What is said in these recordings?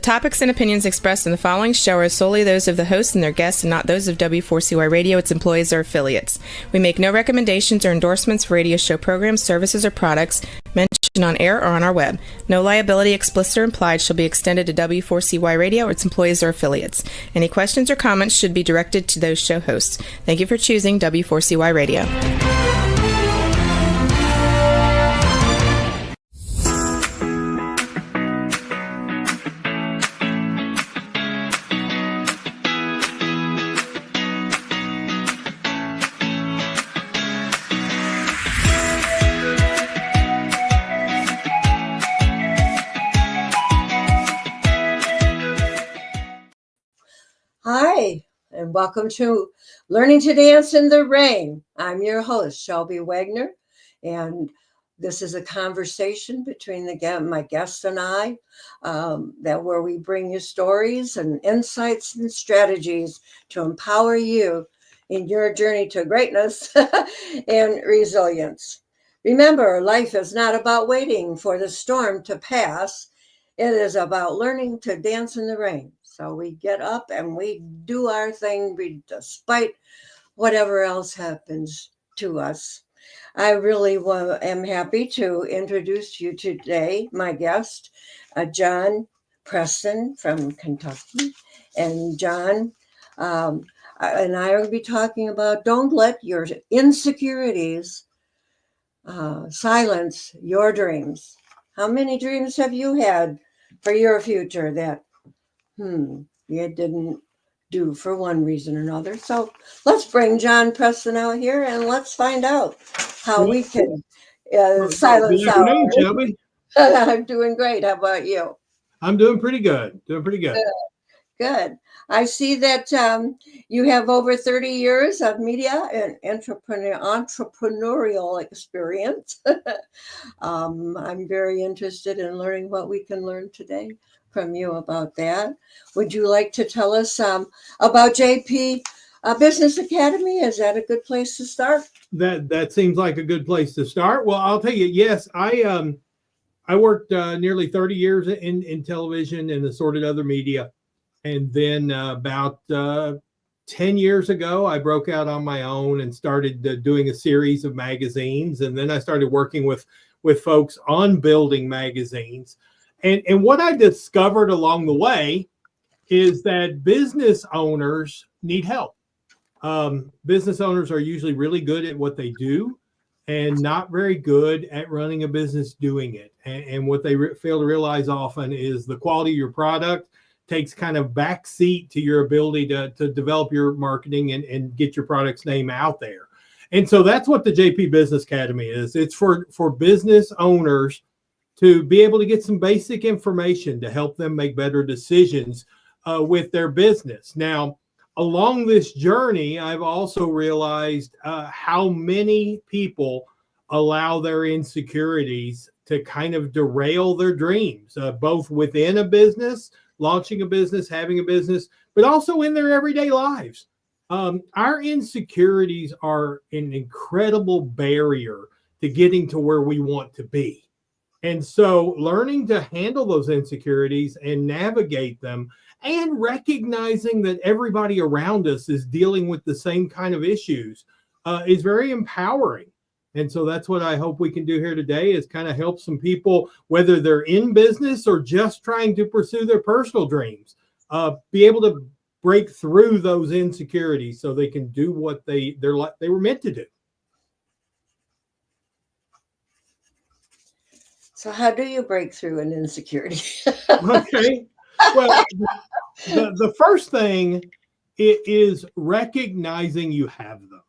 topics and opinions expressed in the following show are solely those of the host and their guests and not those of W4CY Radio, its employees, or affiliates. We make no recommendations or endorsements for radio show programs, services, or products mentioned on air or on our web. No liability, explicit or implied, shall be extended to W4CY Radio or its employees or affiliates. Any questions or comments should be directed to those show hosts. Thank you for choosing W4CY Radio. Hi, and welcome to Learning to Dance in the Rain. I'm your host, Shelby Wagner, and this is a conversation between my guest and I, where we bring you stories and insights and strategies to empower you in your journey to greatness and resilience. Remember, life is not about waiting for the storm to pass. It is about learning to dance in the rain. So we get up and we do our thing despite whatever else happens to us. I really am happy to introduce you today, my guest, John Preston from Kentucky. And John and I will be talking about don't let your insecurities silence your dreams. How many dreams have you had for your future that you didn't do for one reason or another? So let's bring John Preston out here and let's find out how we can silence Good afternoon, Shelby. I'm doing great. How about you? I'm doing pretty good. Good. I see that you have over 30 years of media and entrepreneurial experience. I'm very interested in learning what we can learn today from you about that. Would you like to tell us about JP Business Academy? Is that a good place to start? That seems like a good place to start. Well, I'll tell you, yes, I worked nearly 30 years in television and assorted other media. And then about 10 years ago, I broke out on my own and started doing a series of magazines. And then I started working with folks on building magazines. And what I discovered along the way is that business owners need help. Business owners are usually really good at what they do and not very good at running a business doing it. And what they fail to realize often is the quality of your product takes kind of backseat to your ability to develop your marketing and get your product's name out there. And so that's what the JP Business Academy is. It's for business owners to be able to get some basic information to help them make better decisions with their business. Now, along this journey, I've also realized how many people allow their insecurities to kind of derail their dreams, both within a business, launching a business, having a business, but also in their everyday lives. Our insecurities are an incredible barrier to getting to where we want to be. And so learning to handle those insecurities and navigate them and recognizing that everybody around us is dealing with the same kind of issues is very empowering. And so that's what I hope we can do here today is kind of help some people, whether they're in business or just trying to pursue their personal dreams, be able to break through those insecurities so they can do what they were meant to do. So how do you break through an insecurity? Okay. Well, the first thing is recognizing you have them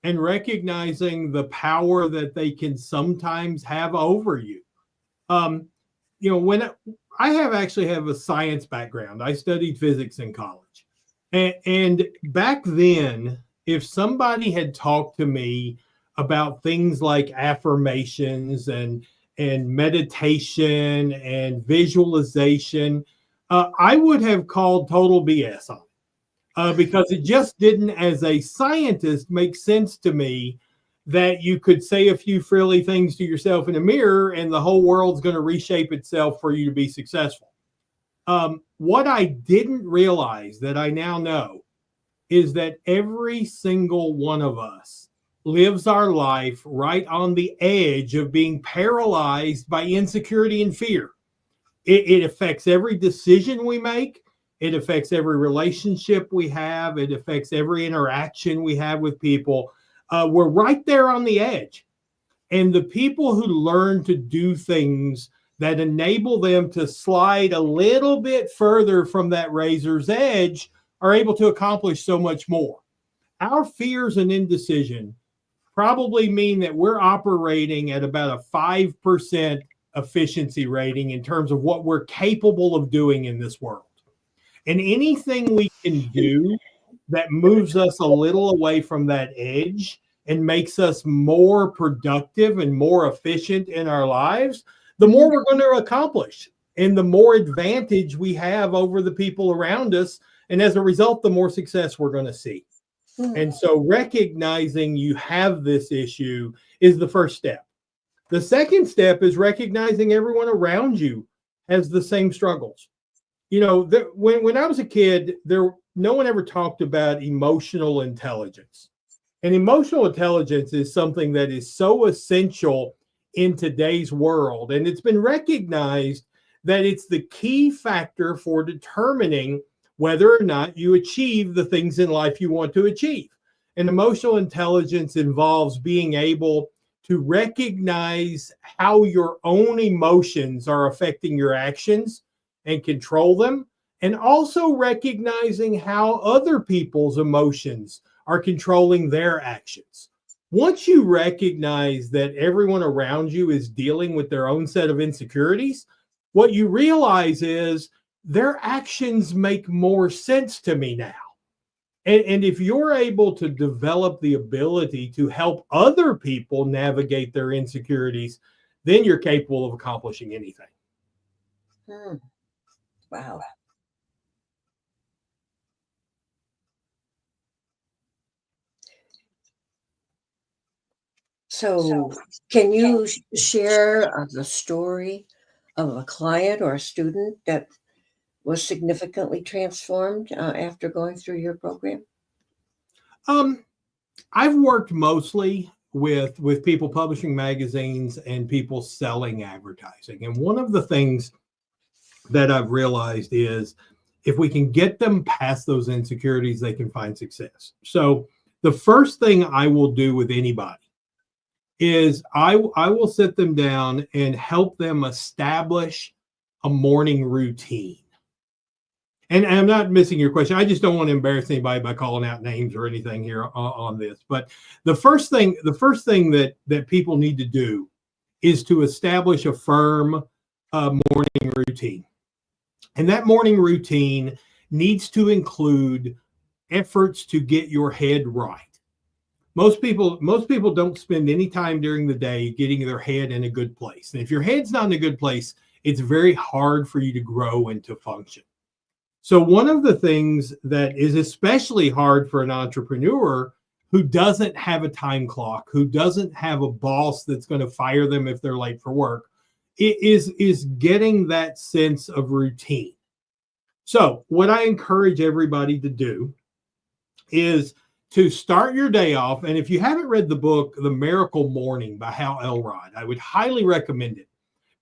and recognizing the power that they can sometimes have over you. When I actually have a science background, I studied physics in college. And back then, if somebody had talked to me about things like affirmations and meditation and visualization, I would have called total BS on it because it just didn't, as a scientist, make sense to me that you could say a few frilly things to yourself in a mirror and the whole world's going to reshape itself for you to be successful. What I didn't realize that I now know is that every single one of us lives our life right on the edge of being paralyzed by insecurity and fear. It affects every decision we make. It affects every relationship we have. It affects every interaction we have with people. We're right there on the edge. And the people who learn to do things that enable them to slide a little bit further from that razor's edge are able to accomplish so much more. Our fears and indecision probably mean that we're operating at about a 5% efficiency rating in terms of what we're capable of doing in this world. And anything we can do that moves us a little away from that edge and makes us more productive and more efficient in our lives, the more we're going to accomplish and the more advantage we have over the people around us. And as a result, the more success we're going to see. And so recognizing you have this issue is the first step. The second step is recognizing everyone around you has the same struggles. You know, when I was a kid, no one ever talked about emotional intelligence. And emotional intelligence is something that is so essential in today's world. And it's been recognized that it's the key factor for determining whether or not you achieve the things in life you want to achieve. And emotional intelligence involves being able to recognize how your own emotions are affecting your actions and control them, and also recognizing how other people's emotions are controlling their actions. Once you recognize that everyone around you is dealing with their own set of insecurities, what you realize is their actions make more sense to me now. And if you're able to develop the ability to help other people navigate their insecurities, then you're capable of accomplishing anything. Wow. So, can you share the story of a client or a student that was significantly transformed after going through your program? I've worked mostly with people publishing magazines and people selling advertising. And one of the things that I've realized is if we can get them past those insecurities, they can find success. So the first thing I will do with anybody is I will sit them down and help them establish a morning routine. And I'm not missing your question. I just don't want to embarrass anybody by calling out names or anything here on this. But the first thing that people need to do is to establish a firm morning routine. And that morning routine needs to include efforts to get your head right. Most people don't spend any time during the day getting their head in a good place. And if your head's not in a good place, it's very hard for you to grow and to function. So one of the things that is especially hard for an entrepreneur who doesn't have a time clock, who doesn't have a boss that's going to fire them if they're late for work, is getting that sense of routine. So what I encourage everybody to do is to start your day off. And if you haven't read the book, The Miracle Morning by Hal Elrod, I would highly recommend it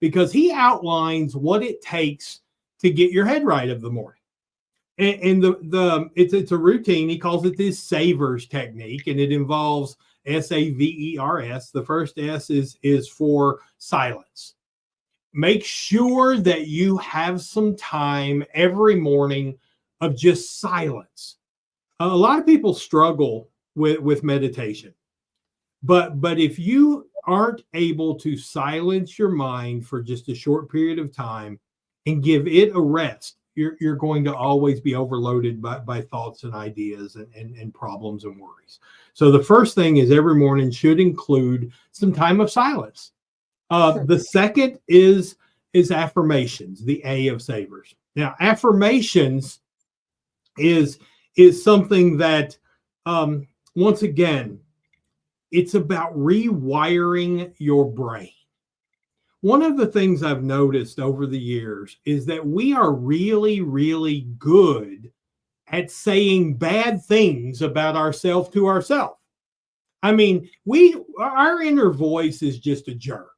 because he outlines what it takes to get your head right of the morning. And it's a routine. He calls it this SAVERS technique, and it involves SAVERS. The first S is for silence. Make sure that you have some time every morning of just silence. A lot of people struggle with meditation, but if you aren't able to silence your mind for just a short period of time and give it a rest, you're going to always be overloaded by thoughts and ideas and problems and worries. So the first thing is every morning should include some time of silence. The second is affirmations, the A of SAVERS. Now, affirmations is something that, once again, it's about rewiring your brain. One of the things I've noticed over the years is that we are really, really good at saying bad things about ourselves to ourselves. I mean, our inner voice is just a jerk,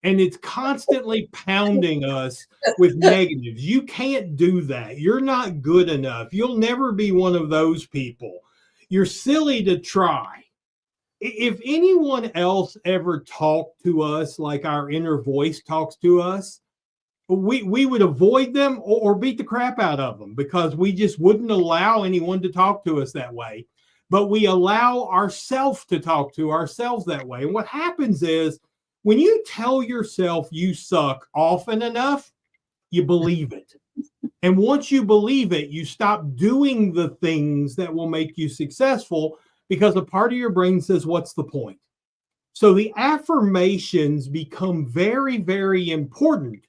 and it's constantly pounding us with negatives. You can't do that. You're not good enough. You'll never be one of those people. You're silly to try. If anyone else ever talked to us like our inner voice talks to us, we would avoid them or beat the crap out of them, because we just wouldn't allow anyone to talk to us that way. But we allow ourselves to talk to ourselves that way. And what happens is, when you tell yourself you suck often enough, you believe it. And once you believe it, you stop doing the things that will make you successful, because a part of your brain says, what's the point? So the affirmations become very, very important,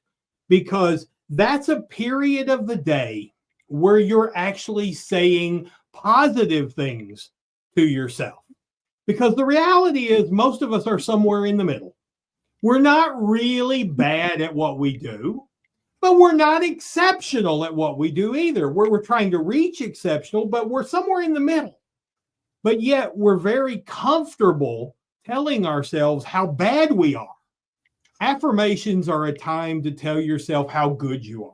because that's a period of the day where you're actually saying positive things to yourself. Because the reality is, most of us are somewhere in the middle. We're not really bad at what we do, but we're not exceptional at what we do either. We're trying to reach exceptional, but we're somewhere in the middle. But yet we're very comfortable telling ourselves how bad we are. Affirmations are a time to tell yourself how good you are.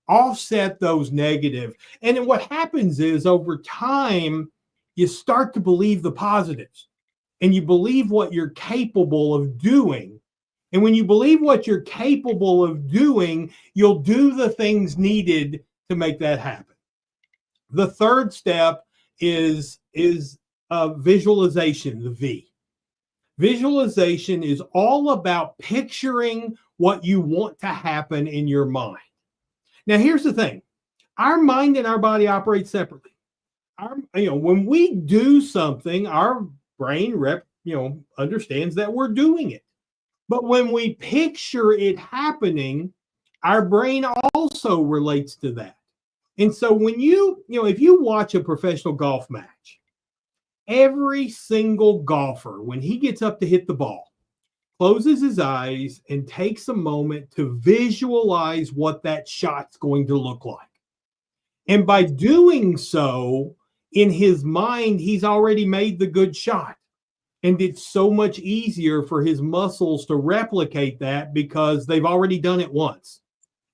Offset those negative. And then what happens is, over time, you start to believe the positives, and you believe what you're capable of doing. And when you believe what you're capable of doing, you'll do the things needed to make that happen. The third step is visualization, the V. Visualization is all about picturing what you want to happen in your mind. Now, here's the thing. Our mind and our body operate separately. When we do something, our brain understands that we're doing it. But when we picture it happening, our brain also relates to that. And so when if you watch a professional golf match, every single golfer, when he gets up to hit the ball, closes his eyes and takes a moment to visualize what that shot's going to look like. And by doing so, in his mind, he's already made the good shot. And it's so much easier for his muscles to replicate that, because they've already done it once.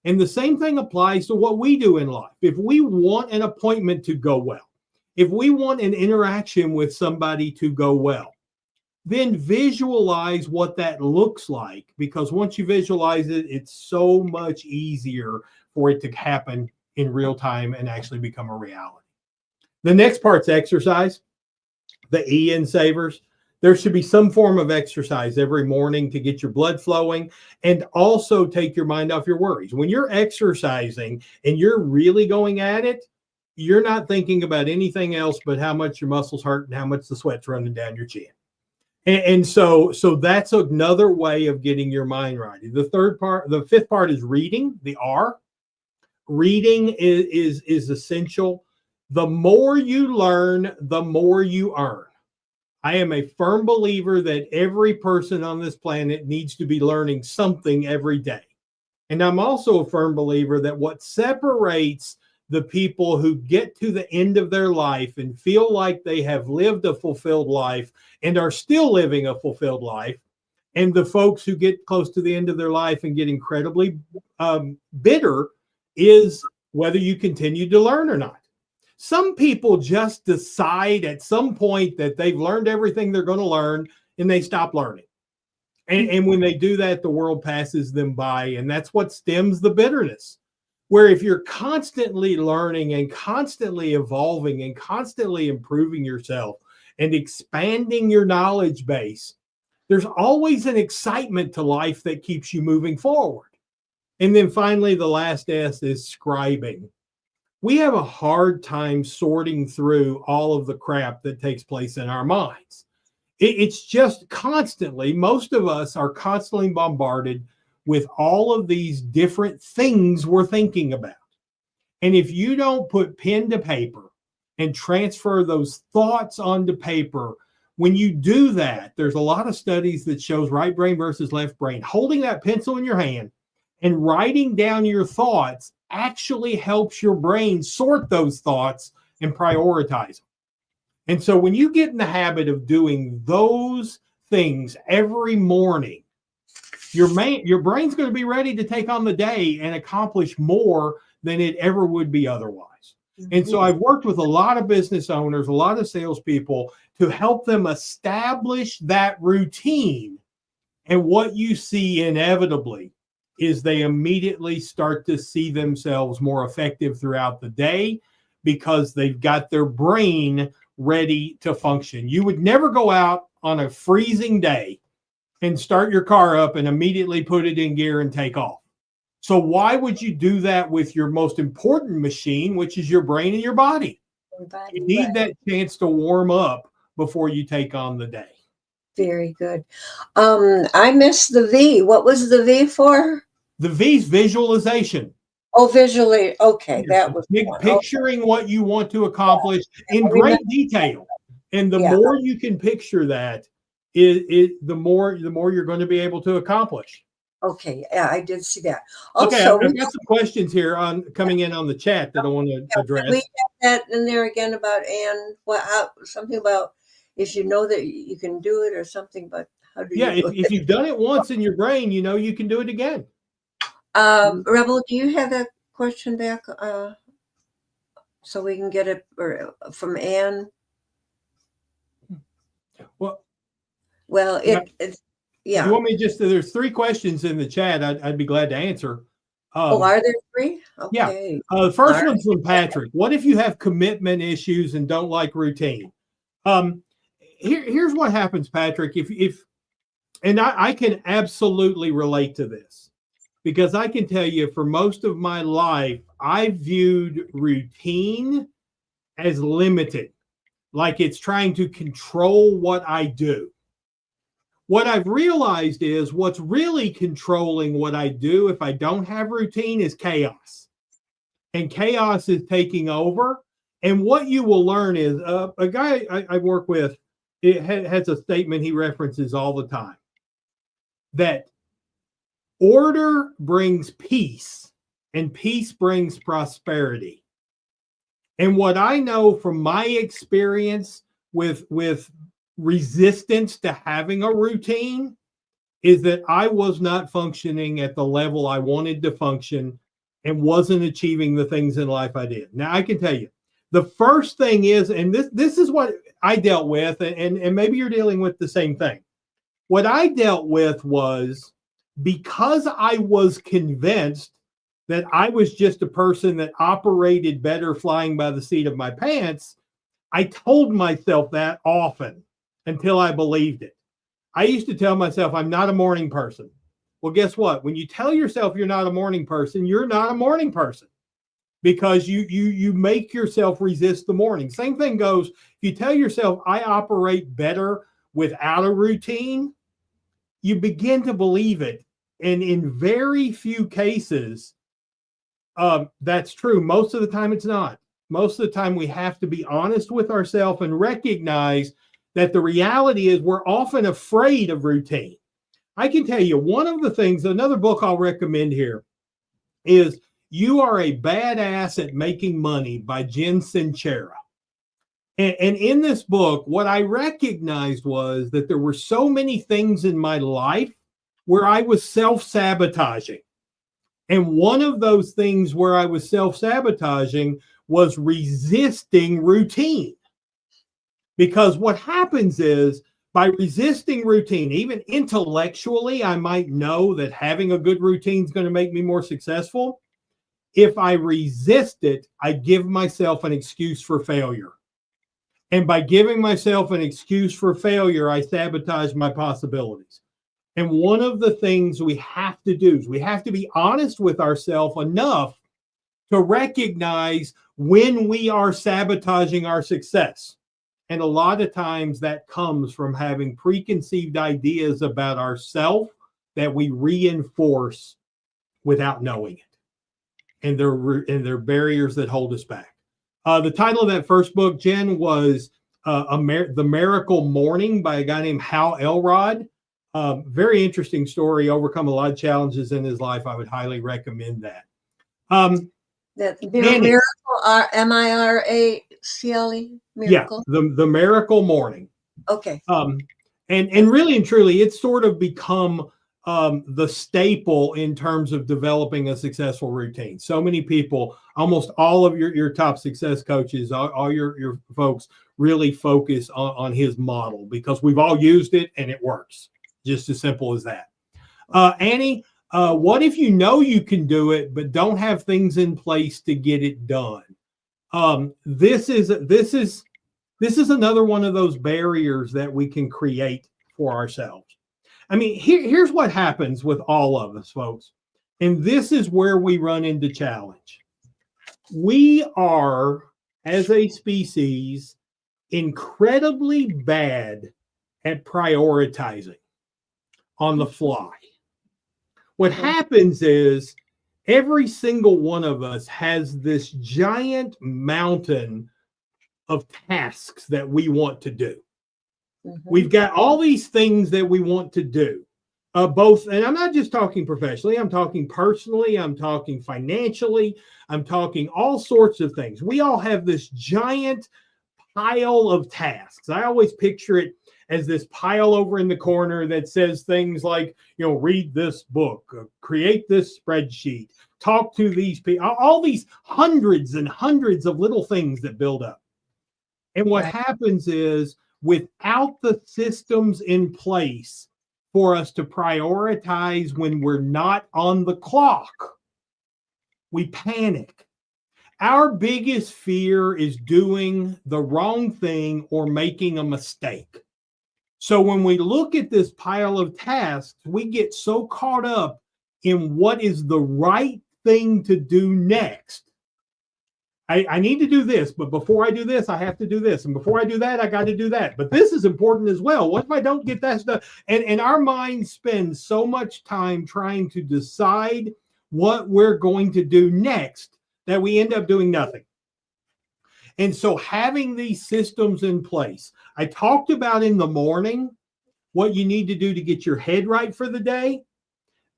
And the same thing applies to what we do in life. If we want an appointment to go well, if we want an interaction with somebody to go well, then visualize what that looks like, because once you visualize it, it's so much easier for it to happen in real time and actually become a reality. The next part's exercise, the E in savers. There should be some form of exercise every morning to get your blood flowing and also take your mind off your worries. When you're exercising and you're really going at it, you're not thinking about anything else but how much your muscles hurt and how much the sweat's running down your chin. And so that's another way of getting your mind right. The fifth part is reading, the R. Reading is essential. The more you learn, the more you earn. I am a firm believer that every person on this planet needs to be learning something every day. And I'm also a firm believer that what separates the people who get to the end of their life and feel like they have lived a fulfilled life and are still living a fulfilled life, and the folks who get close to the end of their life and get incredibly bitter, is whether you continue to learn or not. Some people just decide at some point that they've learned everything they're going to learn, and they stop learning. And when they do that, the world passes them by, and that's what stems the bitterness. Where if you're constantly learning and constantly evolving and constantly improving yourself and expanding your knowledge base, there's always an excitement to life that keeps you moving forward. And then finally, the last S is scribing. We have a hard time sorting through all of the crap that takes place in our minds. It's just constantly, most of us are constantly bombarded with all of these different things we're thinking about. And if you don't put pen to paper and transfer those thoughts onto paper, when you do that, there's a lot of studies that shows right brain versus left brain. Holding that pencil in your hand and writing down your thoughts actually helps your brain sort those thoughts and prioritize them. And so when you get in the habit of doing those things every morning, your brain's going to be ready to take on the day and accomplish more than it ever would be otherwise. And so I've worked with a lot of business owners, a lot of salespeople to help them establish that routine. And what you see inevitably is they immediately start to see themselves more effective throughout the day because they've got their brain ready to function. You would never go out on a freezing day and start your car up and immediately put it in gear and take off. So why would you do that with your most important machine, which is your brain and your body? You need that chance to warm up before you take on the day. Very good. I missed the V. What was the V for? The V's visualization. Oh, visually. Okay, that was picturing what you want to accomplish in great detail. And the more you can picture that, the more you're going to be able to accomplish. Okay, yeah, I did see that. Okay, Also, I've got some questions here coming in on the chat that I want to address. We have that in there again about Anne. Something about if you know that you can do it or something, but how do you do it? If you've done it once in your brain, you know you can do it again. Rebel, do you have that question back so we can get it from Anne? Well, it's yeah. You want me there's 3 questions in the chat. I'd be glad to answer. Are there 3? Okay. Yeah. The first one's from Patrick. What if you have commitment issues and don't like routine? Here's what happens, Patrick. And I can absolutely relate to this because I can tell you for most of my life, I viewed routine as limited, like it's trying to control what I do. What I've realized is what's really controlling what I do if I don't have routine is chaos. And chaos is taking over. And what you will learn is a guy I work with has a statement he references all the time that order brings peace and peace brings prosperity. And what I know from my experience with resistance to having a routine is that I was not functioning at the level I wanted to function and wasn't achieving the things in life I did. Now, I can tell you, the first thing is, and this is what I dealt with, and maybe you're dealing with the same thing. What I dealt with was because I was convinced that I was just a person that operated better flying by the seat of my pants, I told myself that often until I believed it. I used to tell myself I'm not a morning person. Well, guess what? When you tell yourself you're not a morning person, you're not a morning person because you make yourself resist the morning. Same thing goes, if you tell yourself I operate better without a routine, you begin to believe it. And in very few cases, that's true. Most of the time it's not. Most of the time we have to be honest with ourselves and recognize that the reality is we're often afraid of routine. I can tell you one of the things, another book I'll recommend here is You Are a Badass at Making Money by Jen Sincera. And in this book, what I recognized was that there were so many things in my life where I was self-sabotaging. And one of those things where I was self-sabotaging was resisting routine. Because what happens is by resisting routine, even intellectually, I might know that having a good routine is going to make me more successful. If I resist it, I give myself an excuse for failure. And by giving myself an excuse for failure, I sabotage my possibilities. And one of the things we have to do is we have to be honest with ourselves enough to recognize when we are sabotaging our success. And a lot of times that comes from having preconceived ideas about ourselves that we reinforce without knowing it. And they're barriers that hold us back. The title of that first book, Jen, was The Miracle Morning by a guy named Hal Elrod. Very interesting story, overcome a lot of challenges in his life. I would highly recommend that. That miracle, Miracle? Miracle? Yeah, the Miracle Morning. Okay. And really and truly, it's sort of become the staple in terms of developing a successful routine. So many people, almost all of your top success coaches, all your folks really focus on his model because we've all used it and it works. Just as simple as that. Annie, what if you know you can do it, but don't have things in place to get it done? This is another one of those barriers that we can create for ourselves. I mean, here's what happens with all of us, folks. And this is where we run into challenge. We are, as a species, incredibly bad at prioritizing on the fly. What happens is every single one of us has this giant mountain of tasks that we want to do. We've got all these things that we want to do, both, and I'm not just talking professionally, I'm talking personally, I'm talking financially, I'm talking all sorts of things. We all have this giant pile of tasks. I always picture it as this pile over in the corner that says things like, read this book, create this spreadsheet, talk to these people, all these hundreds and hundreds of little things that build up. And what happens is, without the systems in place for us to prioritize when we're not on the clock, we panic. Our biggest fear is doing the wrong thing or making a mistake. So when we look at this pile of tasks, we get so caught up in what is the right thing to do next. I need to do this, but before I do this, I have to do this. And before I do that, I got to do that. But this is important as well. What if I don't get that stuff? And our minds spend so much time trying to decide what we're going to do next that we end up doing nothing. And so having these systems in place, I talked about in the morning what you need to do to get your head right for the day.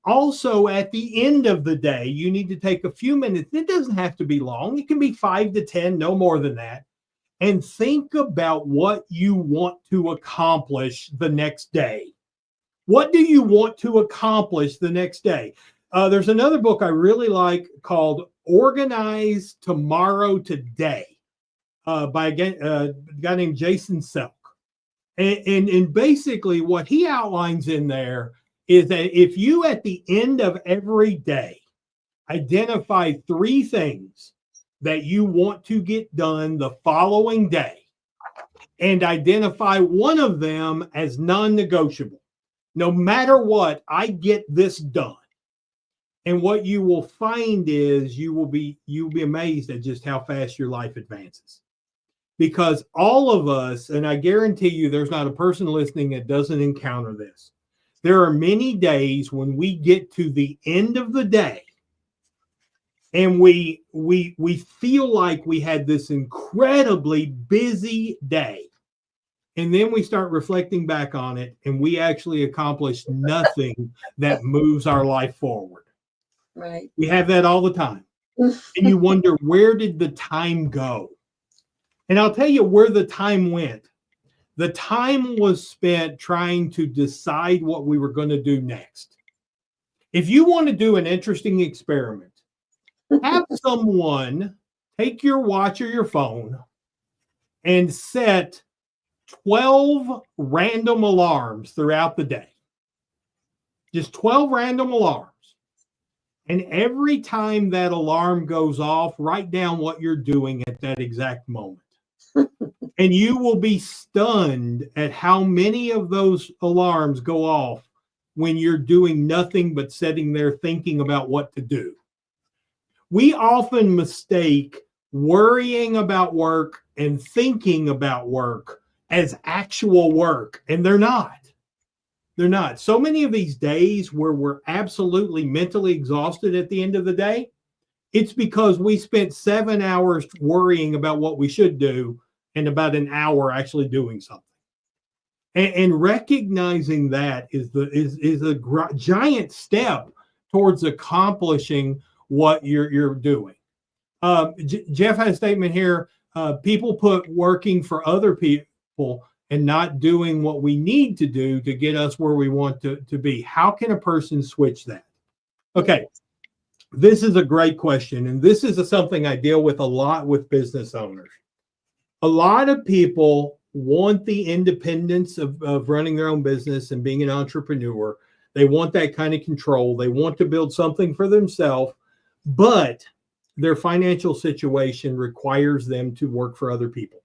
Also, at the end of the day, you need to take a few minutes. It doesn't have to be long. It can be 5 to 10, no more than that. And think about what you want to accomplish the next day. What do you want to accomplish the next day? There's another book I really like called Organize Tomorrow Today by a guy named Jason Selk. And basically what he outlines in there is that if you, at the end of every day, identify 3 things that you want to get done the following day and identify one of them as non-negotiable, no matter what, I get this done. And what you will find is you'll be amazed at just how fast your life advances. Because all of us, and I guarantee you there's not a person listening that doesn't encounter this. There are many days when we get to the end of the day and we feel like we had this incredibly busy day. And then we start reflecting back on it and we actually accomplished nothing that moves our life forward. Right. We have that all the time. And you wonder, where did the time go? And I'll tell you where the time went. The time was spent trying to decide what we were going to do next. If you want to do an interesting experiment, have someone take your watch or your phone and set 12 random alarms throughout the day. Just 12 random alarms. And every time that alarm goes off, write down what you're doing at that exact moment. And you will be stunned at how many of those alarms go off when you're doing nothing but sitting there thinking about what to do. We often mistake worrying about work and thinking about work as actual work, and they're not. They're not. So many of these days where we're absolutely mentally exhausted at the end of the day, it's because we spent 7 hours worrying about what we should do and about an hour actually doing something. And recognizing that is a giant step towards accomplishing what you're doing. Jeff had a statement here. People put working for other people and not doing what we need to do to get us where we want to be. How can a person switch that? Okay, this is a great question. And this is something I deal with a lot with business owners. A lot of people want the independence of running their own business and being an entrepreneur. They want that kind of control. They want to build something for themselves, but their financial situation requires them to work for other people.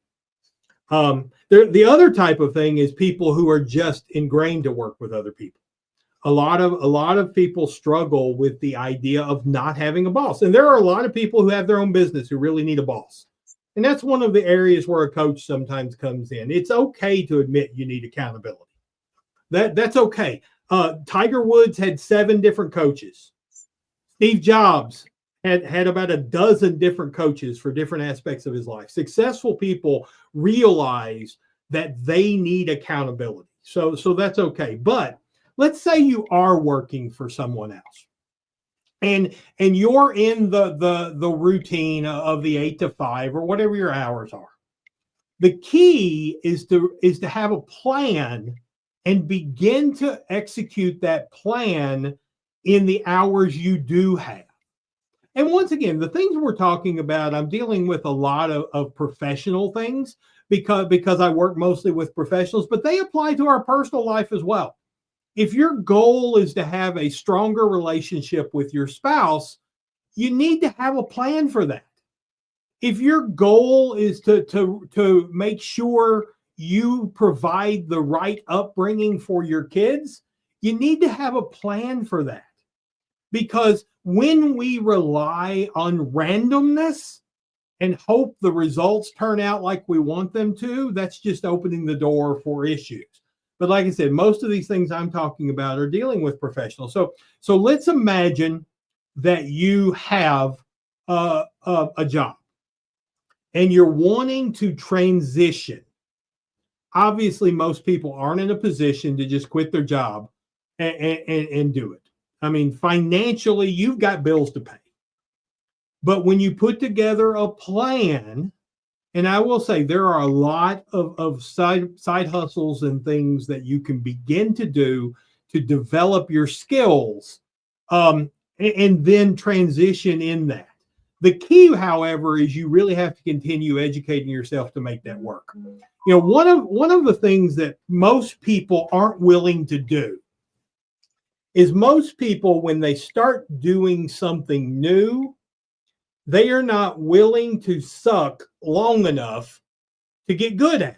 The other type of thing is people who are just ingrained to work with other people. A lot of people struggle with the idea of not having a boss. And there are a lot of people who have their own business who really need a boss. And that's one of the areas where a coach sometimes comes in. It's okay to admit you need accountability. That's okay. Tiger Woods had 7 different coaches. Steve Jobs had about a dozen different coaches for different aspects of his life. Successful people realize that they need accountability. So that's okay. But let's say you are working for someone else. And you're in the routine of the 8 to 5 or whatever your hours are. The key is to have a plan and begin to execute that plan in the hours you do have. And once again, the things we're talking about, I'm dealing with a lot of professional things because I work mostly with professionals, but they apply to our personal life as well. If your goal is to have a stronger relationship with your spouse, you need to have a plan for that. If your goal is to make sure you provide the right upbringing for your kids, you need to have a plan for that. Because when we rely on randomness and hope the results turn out like we want them to, that's just opening the door for issues. But like I said, most of these things I'm talking about are dealing with professionals. So let's imagine that you have a job and you're wanting to transition. Obviously, most people aren't in a position to just quit their job and do it. I mean, financially, you've got bills to pay. But when you put together a plan, and I will say there are a lot of side hustles and things that you can begin to do to develop your skills and then transition in that. The key, however, is you really have to continue educating yourself to make that work. You know, one of the things that most people aren't willing to do is most people, when they start doing something new, they are not willing to suck long enough to get good at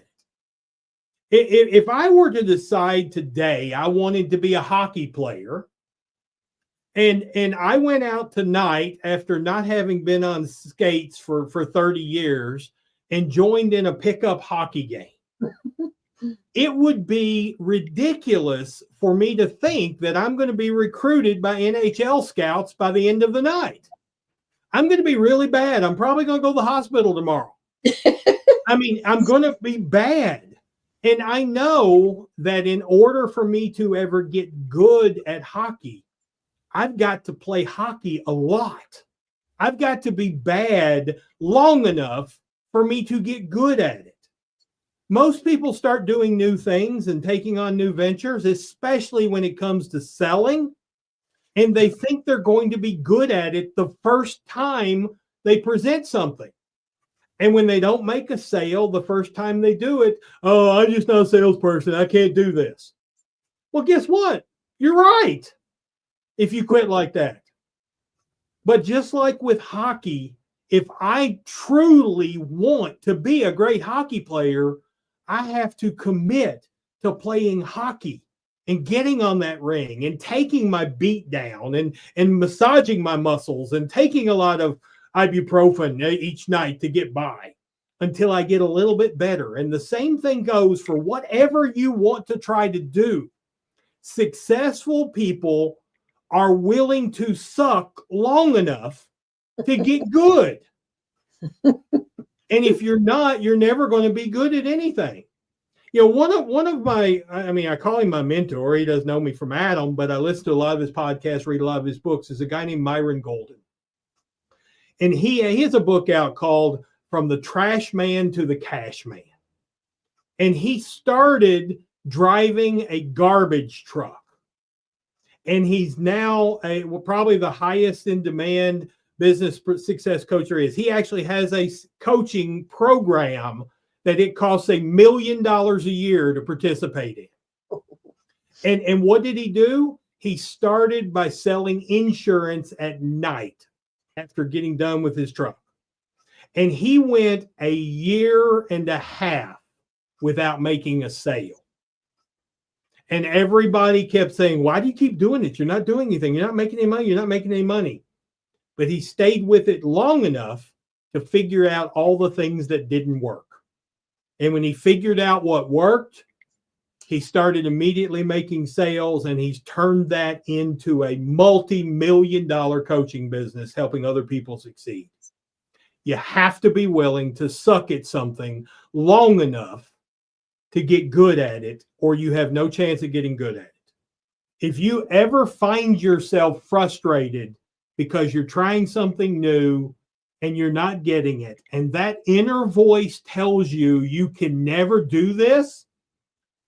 it. If I were to decide today I wanted to be a hockey player, and I went out tonight after not having been on skates for 30 years and joined in a pickup hockey game, it would be ridiculous for me to think that I'm going to be recruited by NHL scouts by the end of the night. I'm going to be really bad. I'm probably going to go to the hospital tomorrow. I mean, I'm going to be bad. And I know that in order for me to ever get good at hockey, I've got to play hockey a lot. I've got to be bad long enough for me to get good at it. Most people start doing new things and taking on new ventures, especially when it comes to selling, and they think they're going to be good at it the first time they present something. And when they don't make a sale the first time they do it, oh, I'm just not a salesperson. I can't do this. Well, guess what? You're right if you quit like that. But just like with hockey, if I truly want to be a great hockey player, I have to commit to playing hockey and getting on that ring and taking my beat down and massaging my muscles and taking a lot of ibuprofen each night to get by until I get a little bit better. And the same thing goes for whatever you want to try to do. Successful people are willing to suck long enough to get good. And if you're not, you're never going to be good at anything. You know, one of my, I mean, I call him my mentor. He doesn't know me from Adam, but I listen to a lot of his podcasts, read a lot of his books, is a guy named Myron Golden. And he has a book out called From the Trash Man to the Cash Man. And he started driving a garbage truck. And he's now probably the highest in demand business success coach there is. He actually has a coaching program that it costs $1 million a year to participate in. And what did he do? He started by selling insurance at night after getting done with his truck. And he went 1.5 years without making a sale. And everybody kept saying, why do you keep doing it? You're not doing anything. You're not making any money. You're not making any money. But he stayed with it long enough to figure out all the things that didn't work. And when he figured out what worked, he started immediately making sales, and he's turned that into a multi-million-dollar coaching business, helping other people succeed. You have to be willing to suck at something long enough to get good at it, or you have no chance of getting good at it. If you ever find yourself frustrated because you're trying something new and you're not getting it, and that inner voice tells you you can never do this,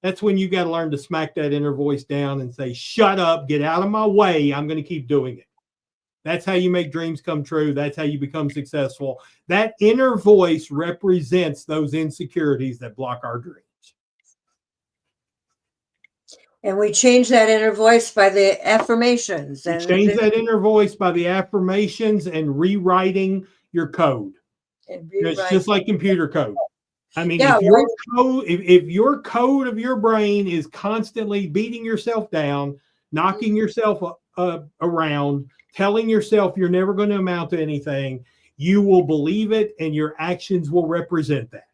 that's when you got to learn to smack that inner voice down and say, shut up, get out of my way, I'm going to keep doing it. That's how you make dreams come true. That's how you become successful. That inner voice represents those insecurities that block our dreams. And we change that inner voice by the affirmations. And change that inner voice by the affirmations and rewriting your code. It's just like computer code. I mean, if your code of your brain is constantly beating yourself down, knocking yourself around, telling yourself you're never going to amount to anything, you will believe it, and your actions will represent that.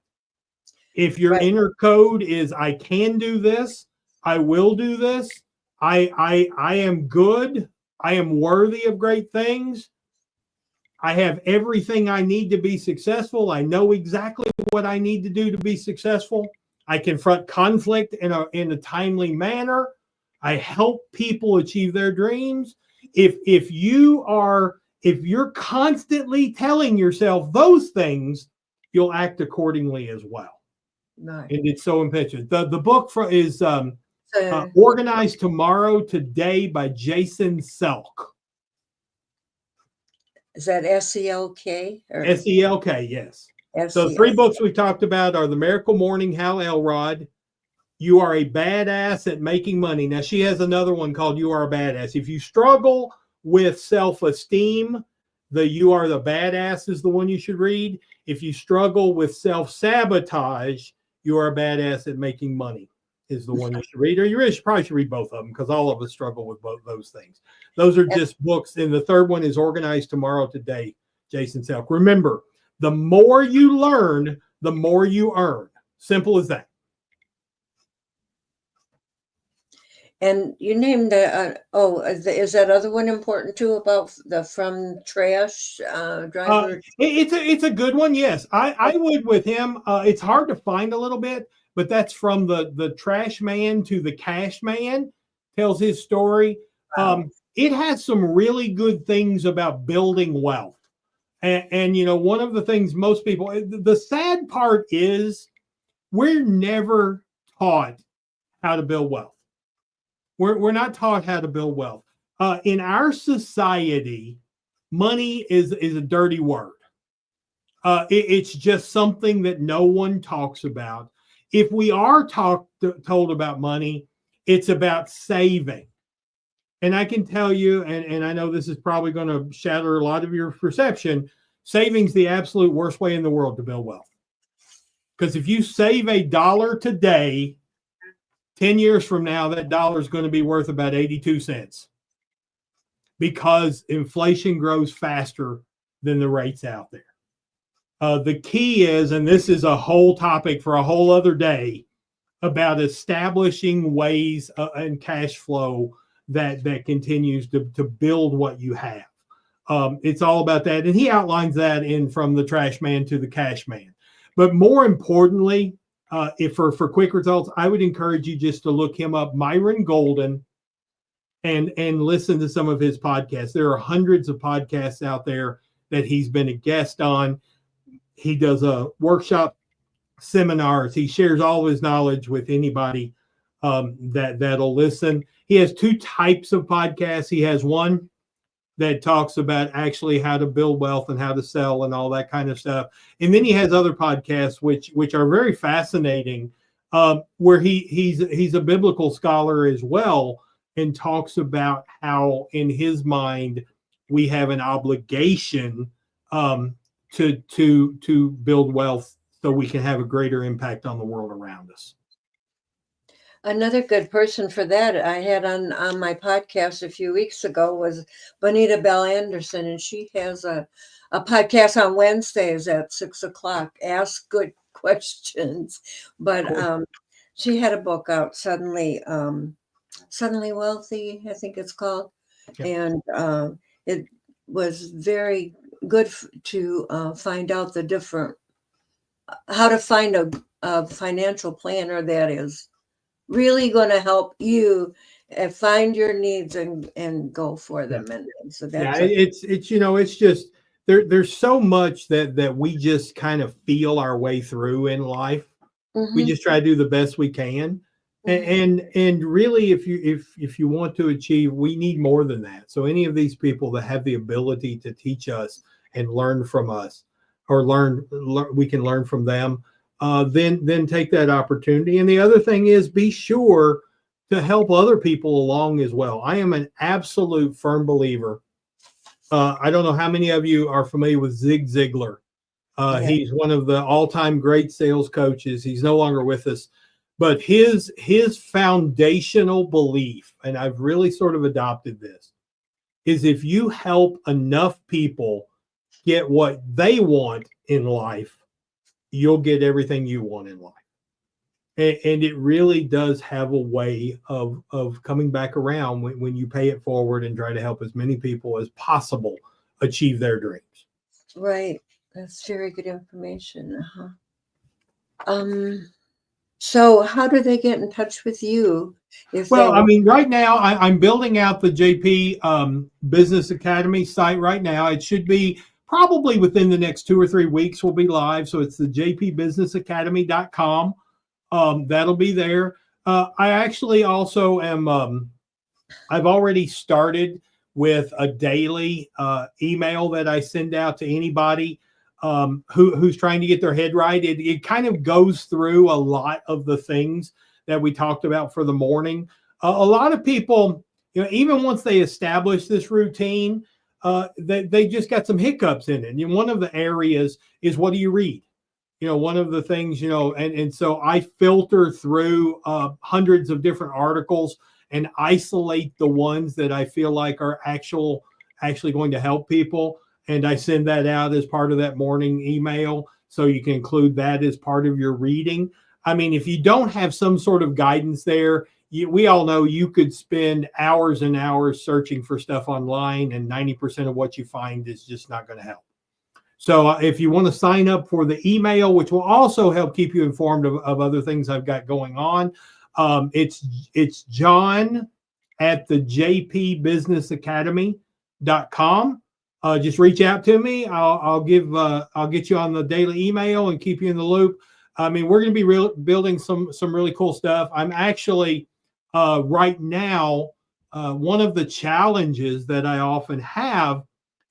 If your inner code is, I can do this, I will do this, I am good, I am worthy of great things, I have everything I need to be successful, I know exactly what I need to do to be successful, I confront conflict in a timely manner, I help people achieve their dreams. If you're constantly telling yourself those things, you'll act accordingly as well. Nice. And it's so impetuous. The book is Organize Tomorrow Today by Jason Selk. Is that S-E-L-K? S-E-L-K, yes. S-E-L-K. So 3 books we talked about are The Miracle Morning, Hal Elrod, You Are a Badass at Making Money. Now, she has another one called You Are a Badass. If you struggle with self-esteem, the You Are the Badass is the one you should read. If you struggle with self-sabotage, You Are a Badass at Making Money is the one you should read. Or you really probably should read both of them, because all of us struggle with both those things. Those are just books. And the third one is Organize Tomorrow Today, Jason Selk. Remember, the more you learn, the more you earn. Simple as that. And you named is that other one important too, about the From Trash Driver? It's a good one. Yes, I would with him. It's hard to find a little bit, but that's From the Trash Man to the Cash Man. Tells his story. Wow. It has some really good things about building wealth. And you know, one of the things most people, the sad part is we're never taught how to build wealth. We're not taught how to build wealth. In our society, money is a dirty word. It's just something that no one talks about. If we are told about money, it's about saving. And I can tell you, and I know this is probably going to shatter a lot of your perception, saving's the absolute worst way in the world to build wealth. Because if you save $1 today, 10 years from now, that dollar is going to be worth about 82 cents, because inflation grows faster than the rates out there. The key is, and this is a whole topic for a whole other day, about establishing ways and cash flow that continues to build what you have. It's all about that. And he outlines that in From the Trash Man to the Cash Man. But more importantly, if for quick results, I would encourage you just to look him up, Myron Golden, and listen to some of his podcasts. There are hundreds of podcasts out there that he's been a guest on. He does a workshop, seminars. He shares all of his knowledge with anybody that'll listen. He has two types of podcasts. He has one that talks about actually how to build wealth and how to sell and all that kind of stuff. And then he has other podcasts which are very fascinating, where he's a biblical scholar as well, and talks about how in his mind we have an obligation to build wealth so we can have a greater impact on the world around us. Another good person for that I had on my podcast a few weeks ago was Bonita Bell Anderson, and she has a podcast on Wednesdays at 6:00. Ask good questions. But Cool. She had a book out, Suddenly Wealthy, I think it's called. Yep. And it was very good to find out the different, how to find a financial planner that is really going to help you find your needs and go for them. And so that's it's just there's so much that we just kind of feel our way through in life. We just try to do the best we can. And really, if you want to achieve, we need more than that. So any of these people that have the ability to teach us and learn from us, or we can learn from them, then take that opportunity. And the other thing is, be sure to help other people along as well. I am an absolute firm believer. I don't know how many of you are familiar with Zig Ziglar. He's one of the all-time great sales coaches. He's no longer with us, but his foundational belief, and I've really sort of adopted this, is if you help enough people get what they want in life, you'll get everything you want in life. And it really does have a way of coming back around when you pay it forward and try to help as many people as possible achieve their dreams. Right. That's very good information. So how do they get in touch with you? Right now I'm building out the JP Business Academy site right now. It should be probably within the next 2 or 3 weeks we'll be live. So it's the jpbusinessacademy.com. That'll be there. I actually also am, I've already started with a daily email that I send out to anybody who's trying to get their head right. It kind of goes through a lot of the things that we talked about for the morning. A lot of people, even once they establish this routine, they just got some hiccups in it. And one of the areas is, what do you read? One of the things, and so I filter through hundreds of different articles and isolate the ones that I feel like are actually going to help people. And I send that out as part of that morning email. So you can include that as part of your reading. I mean, if you don't have some sort of guidance there, we all know you could spend hours and hours searching for stuff online, and 90% of what you find is just not going to help. So if you want to sign up for the email, which will also help keep you informed of other things I've got going on, it's John at the jpbusinessacademy.com. Just reach out to me. I'll get you on the daily email and keep you in the loop. I mean, we're going to be building some really cool stuff. I'm actually right now, one of the challenges that I often have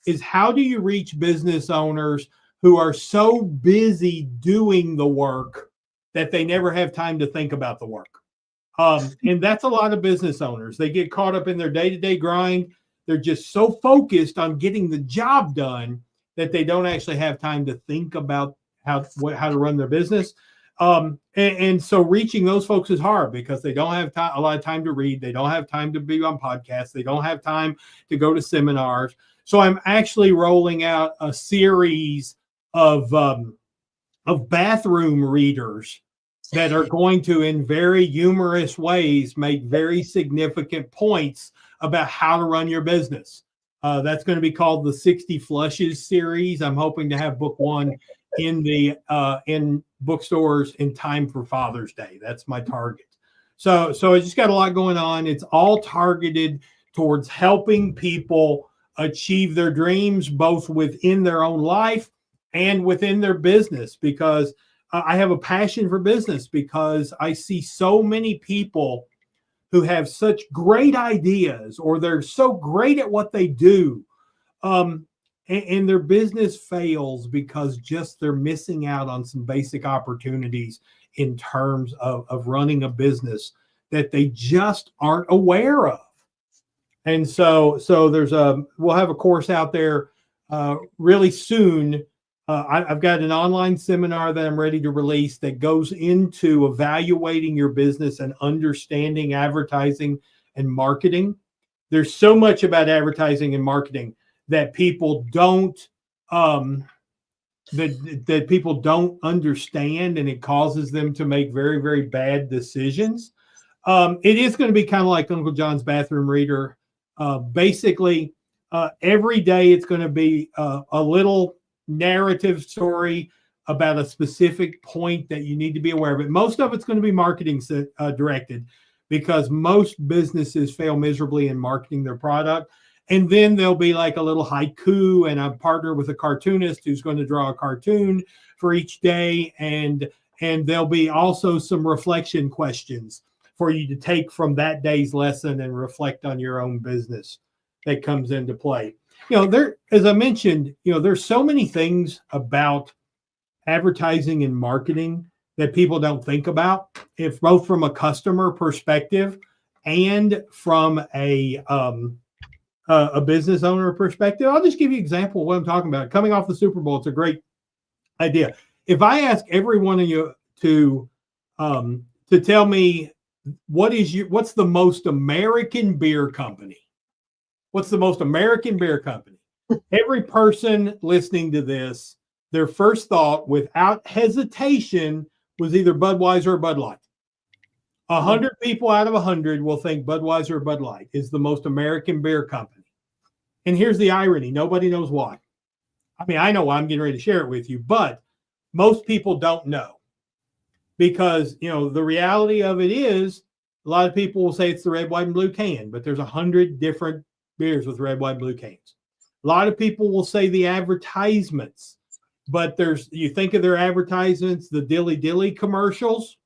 is, how do you reach business owners who are so busy doing the work that they never have time to think about the work? And that's a lot of business owners. They get caught up in their day-to-day grind. They're just so focused on getting the job done that they don't actually have time to think about how to run their business. And so reaching those folks is hard because they don't have a lot of time to read. They don't have time to be on podcasts. They don't have time to go to seminars. So I'm actually rolling out a series of bathroom readers that are going to, in very humorous ways, make very significant points about how to run your business. That's going to be called the 60 Flushes series. I'm hoping to have book 1 in bookstores in time for Father's Day. That's my target. So I just got a lot going on. It's all targeted towards helping people achieve their dreams, both within their own life and within their business, because I have a passion for business, because I see so many people who have such great ideas, or they're so great at what they do, and their business fails because just they're missing out on some basic opportunities in terms of running a business that they just aren't aware of. And so we'll have a course out there really soon. I've got an online seminar that I'm ready to release that goes into evaluating your business and understanding advertising and marketing. There's so much about advertising and marketing that people don't that people don't understand, and it causes them to make very, very bad decisions. It is going to be kind of like Uncle John's bathroom reader. Basically, every day it's going to be a little narrative story about a specific point that you need to be aware of. It. Most of it's going to be marketing directed, because most businesses fail miserably in marketing their product. And then there'll be like a little haiku, and I partner with a cartoonist who's going to draw a cartoon for each day. And there'll be also some reflection questions for you to take from that day's lesson and reflect on your own business that comes into play. As I mentioned, there's so many things about advertising and marketing that people don't think about, if both from a customer perspective and from a business owner perspective. I'll just give you an example of what I'm talking about. Coming off the Super Bowl, it's a great idea. If I ask every one of you to tell me what's the most American beer company? What's the most American beer company? Every person listening to this, their first thought, without hesitation, was either Budweiser or Bud Light. 100 people out of 100 will think Budweiser or Bud Light is the most American beer company. And here's the irony. Nobody knows why. I mean, I know why. I'm getting ready to share it with you, but most people don't know, because, the reality of it is, a lot of people will say it's the red, white, and blue can, but there's 100 different beers with red, white, and blue cans. A lot of people will say the advertisements, but you think of their advertisements, the Dilly Dilly commercials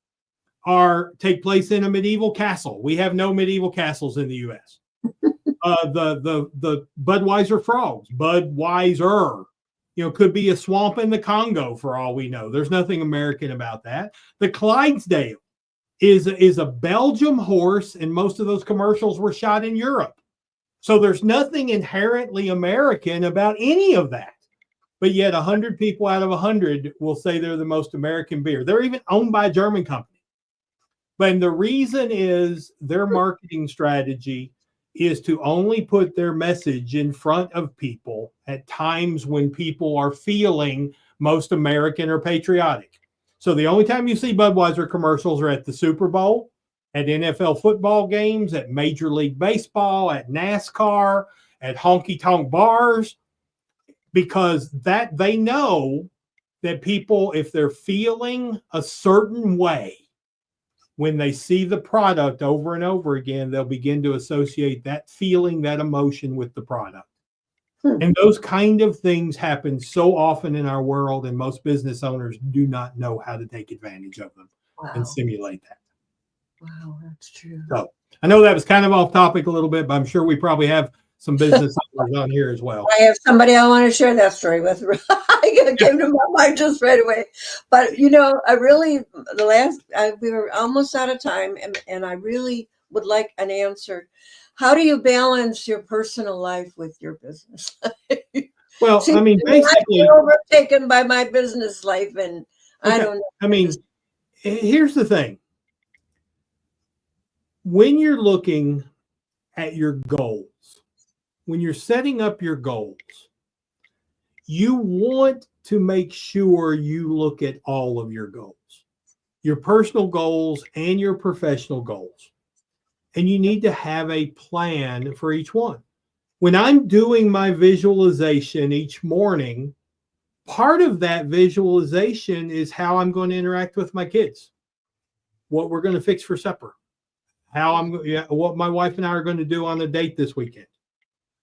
take place in a medieval castle. We have no medieval castles in the U.S. The Budweiser frogs, Budweiser, could be a swamp in the Congo for all we know. There's nothing American about that. The Clydesdale is a Belgium horse, and most of those commercials were shot in Europe. So there's nothing inherently American about any of that. But yet 100 people out of 100 will say they're the most American beer. They're even owned by a German company. But the reason is their marketing strategy is to only put their message in front of people at times when people are feeling most American or patriotic. So the only time you see Budweiser commercials are at the Super Bowl, at NFL football games, at Major League Baseball, at NASCAR, at honky-tonk bars, because that they know that people, if they're feeling a certain way, when they see the product over and over again, they'll begin to associate that feeling, that emotion with the product. And those kind of things happen so often in our world, and most business owners do not know how to take advantage of them and simulate that. Wow, that's true. So I know that was kind of off topic a little bit, but I'm sure we probably have some business owners on here as well. I have somebody I want to share that story with. It came to my mind just right away. But, I really, we were almost out of time, and I really would like an answer. How do you balance your personal life with your business life? Well, I mean, basically, I'm overtaken by my business life, and I don't know. I mean, here's the thing. When you're looking at your goals, when you're setting up your goals, you want to make sure you look at all of your goals, your personal goals and your professional goals. And you need to have a plan for each one. When I'm doing my visualization each morning, part of that visualization is how I'm going to interact with my kids, what we're going to fix for supper, what my wife and I are going to do on a date this weekend.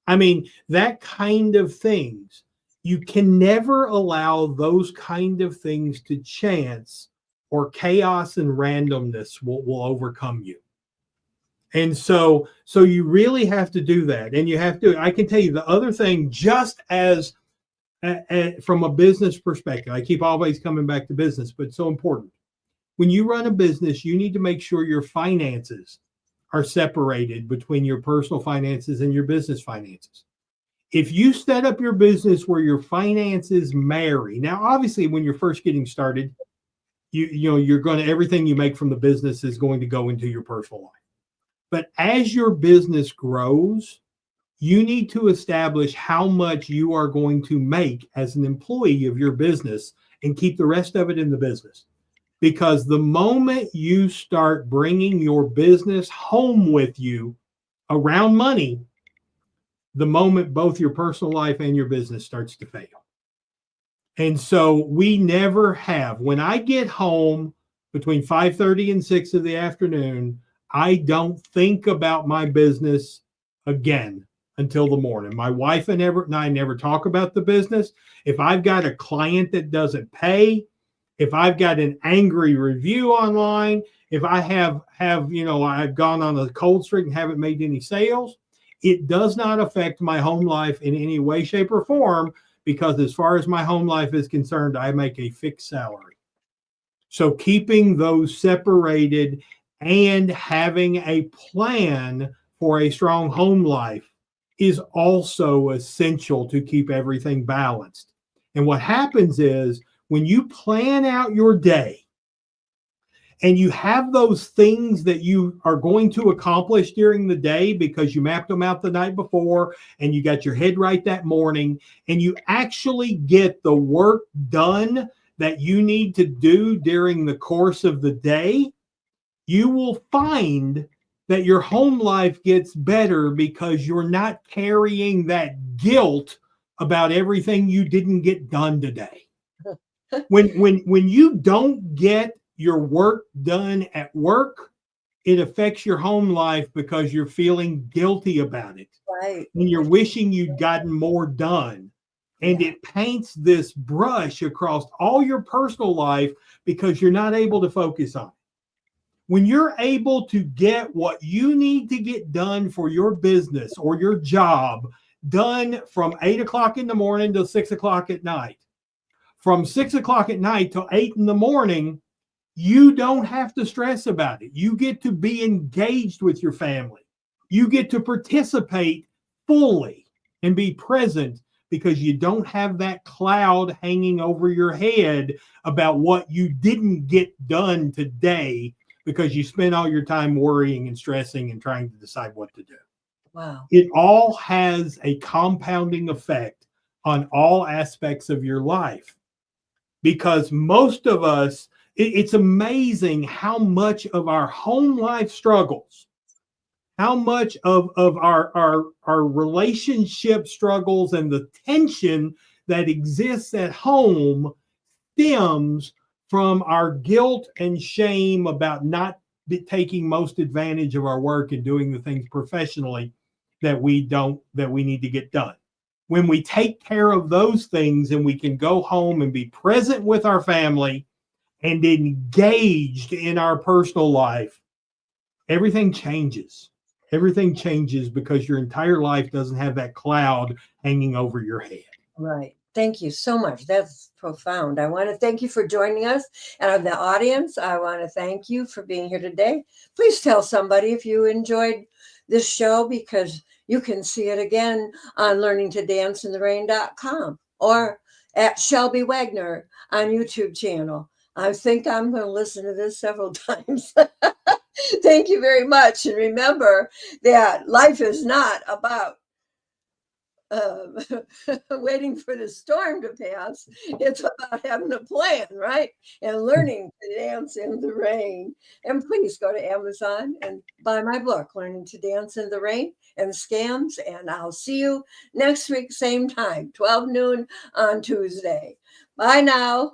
I mean, that kind of things. You can never allow those kind of things to chance, or chaos and randomness will overcome you. And so you really have to do that. And you have to, I can tell you the other thing, just as from a business perspective, I keep always coming back to business, but it's so important. When you run a business, you need to make sure your finances are separated between your personal finances and your business finances. If you set up your business where your finances marry, now obviously when you're first getting started, you're going to, everything you make from the business is going to go into your personal life. But as your business grows, you need to establish how much you are going to make as an employee of your business and keep the rest of it in the business. Because the moment you start bringing your business home with you around money, the moment both your personal life and your business starts to fail. And so we never have. When I get home between 5:30 and 6 of the afternoon, I don't think about my business again until the morning. My wife and I never talk about the business. If I've got a client that doesn't pay, if I've got an angry review online, if I have I've gone on a cold streak and haven't made any sales, it does not affect my home life in any way, shape, or form, because as far as my home life is concerned, I make a fixed salary. So keeping those separated and having a plan for a strong home life is also essential to keep everything balanced. And what happens is when you plan out your day and you have those things that you are going to accomplish during the day because you mapped them out the night before and you got your head right that morning, and you actually get the work done that you need to do during the course of the day, you will find that your home life gets better because you're not carrying that guilt about everything you didn't get done today. When you don't get your work done at work, it affects your home life because you're feeling guilty about it. Right. And you're wishing you'd gotten more done. And it paints this brush across all your personal life because you're not able to focus on it. When you're able to get what you need to get done for your business or your job done from 8 o'clock in the morning till 6 o'clock at night, from 6 o'clock at night till 8 in the morning, you don't have to stress about it. You get to be engaged with your family. You get to participate fully and be present because you don't have that cloud hanging over your head about what you didn't get done today because you spent all your time worrying and stressing and trying to decide what to do. Wow. It all has a compounding effect on all aspects of your life, because most of us, it's amazing how much of our home life struggles, how much of our relationship struggles and the tension that exists at home stems from our guilt and shame about not taking most advantage of our work and doing the things professionally that we need to get done. When we take care of those things and we can go home and be present with our family and engaged in our personal life, everything changes. Everything changes because your entire life doesn't have that cloud hanging over your head. Right. Thank you so much. That's profound. I want to thank you for joining us. And the audience, I want to thank you for being here today. Please tell somebody if you enjoyed this show, because you can see it again on learningtodanceintherain.com or at Shelby Wagner on YouTube channel. I think I'm going to listen to this several times. Thank you very much. And remember that life is not about waiting for the storm to pass. It's about having a plan, right? And learning to dance in the rain. And please go to Amazon and buy my book, Learning to Dance in the Rain and Scams. And I'll see you next week, same time, 12 noon on Tuesday. Bye now.